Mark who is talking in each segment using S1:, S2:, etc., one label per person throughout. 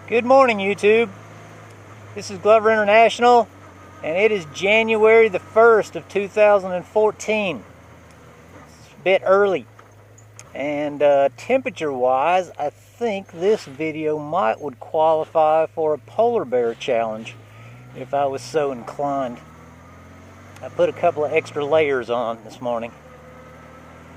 S1: Good morning, YouTube. This is Glover International, and it is January the 1st of 2014. It's a bit early, and temperature-wise, I think this video would qualify for a polar bear challenge if I was so inclined. I put a couple of extra layers on this morning.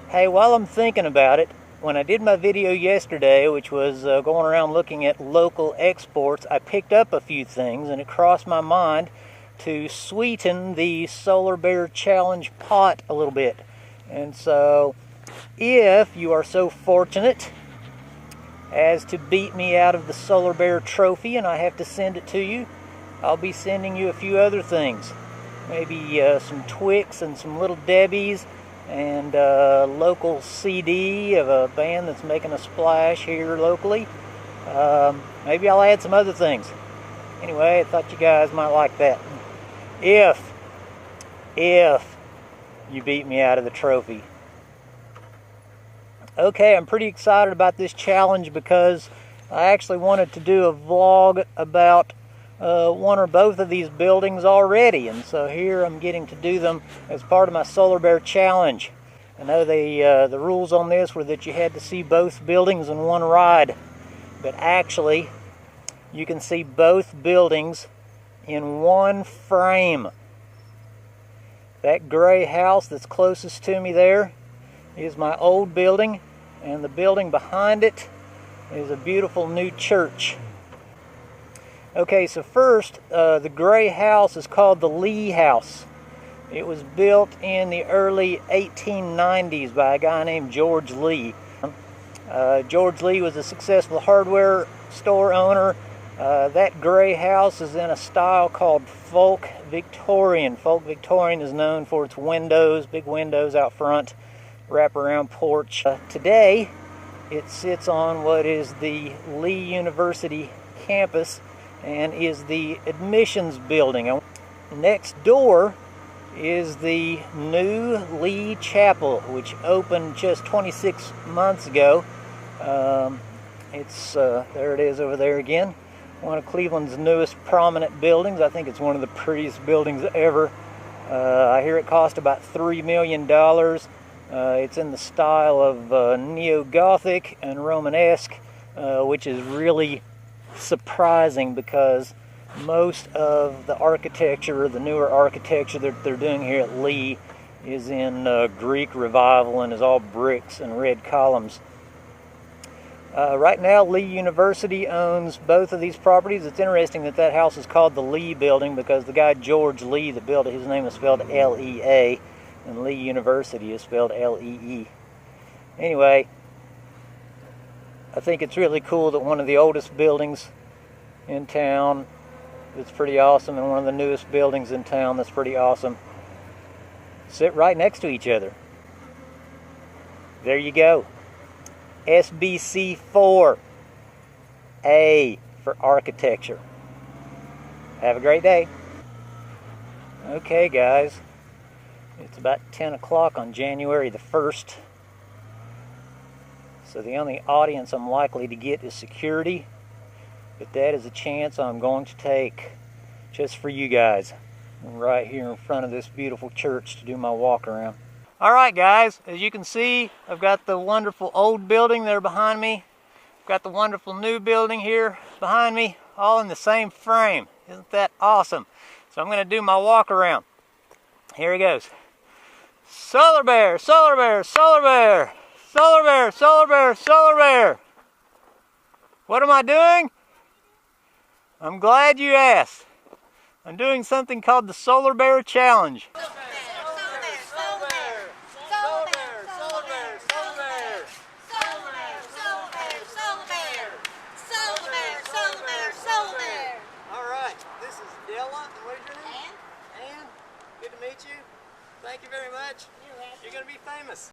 S1: Hey, while I'm thinking about it, when I did my video yesterday, which was going around looking at local exports, I picked up a few things, and it crossed my mind to sweeten the Solar Bear Challenge pot a little bit. And so, if you are so fortunate as to beat me out of the Solar Bear trophy and I have to send it to you, I'll be sending you a few other things. Maybe some Twix and some Little Debbies, and a local CD of a band that's making a splash here locally. Maybe I'll add some other things. Anyway, I thought you guys might like that. If you beat me out of the trophy. Okay, I'm pretty excited about this challenge because I actually wanted to do a vlog about one or both of these buildings already, and so here I'm getting to do them as part of my Solar Bear Challenge. I know the rules on this were that you had to see both buildings in one ride, but actually you can see both buildings in one frame. That gray house that's closest to me there is my old building, and the building behind it is a beautiful new church. Okay, so first, the gray house is called the Lee House. It was built in the early 1890s by a guy named George Lee. George Lee was a successful hardware store owner. That gray house is in a style called Folk Victorian. Folk Victorian is known for its windows, big windows out front, wraparound porch. Today, it sits on what is the Lee University campus and is the admissions building. Next door is the new Lee Chapel, which opened just 26 months ago. There it is over there again. One of Cleveland's newest prominent buildings. I think it's one of the prettiest buildings ever. I hear it cost about $3 million. It's in the style of neo-Gothic and Romanesque, which is really surprising because most of the architecture, the newer architecture that they're doing here at Lee, is in Greek Revival and is all bricks and red columns. Right now, Lee University owns both of these properties. It's interesting that that house is called the Lee Building because the guy George Lee that built it, his name is spelled L-E-A, and Lee University is spelled L-E-E. Anyway, I think it's really cool that one of the oldest buildings in town that's pretty awesome and one of the newest buildings in town that's pretty awesome sit right next to each other. There you go. SBC 4. A for architecture. Have a great day. Okay, guys. It's about 10 o'clock on January the 1st. So the only audience I'm likely to get is security, but that is a chance I'm going to take just for you guys, right here in front of this beautiful church to do my walk around. Alright guys, as you can see, I've got the wonderful old building there behind me. I've got the wonderful new building here behind me, all in the same frame. Isn't that awesome? So I'm going to do my walk around. Here he goes. Solar Bear, Solar Bear, Solar Bear. Solar Bear, Solar Bear, Solar Bear. What am I doing? I'm glad you asked. I'm doing something called the Solar Bear Challenge.
S2: Solar Bear, Solar Bear, Solar Bear, Solar Bear, Solar Bear, Solar Bear, Solar Bear, Solar Bear, Solar Bear, Solar Bear, Solar Bear.
S1: All right, this is Della. What is your name? Ann. Good to meet you. Thank you very much. You're going to be famous.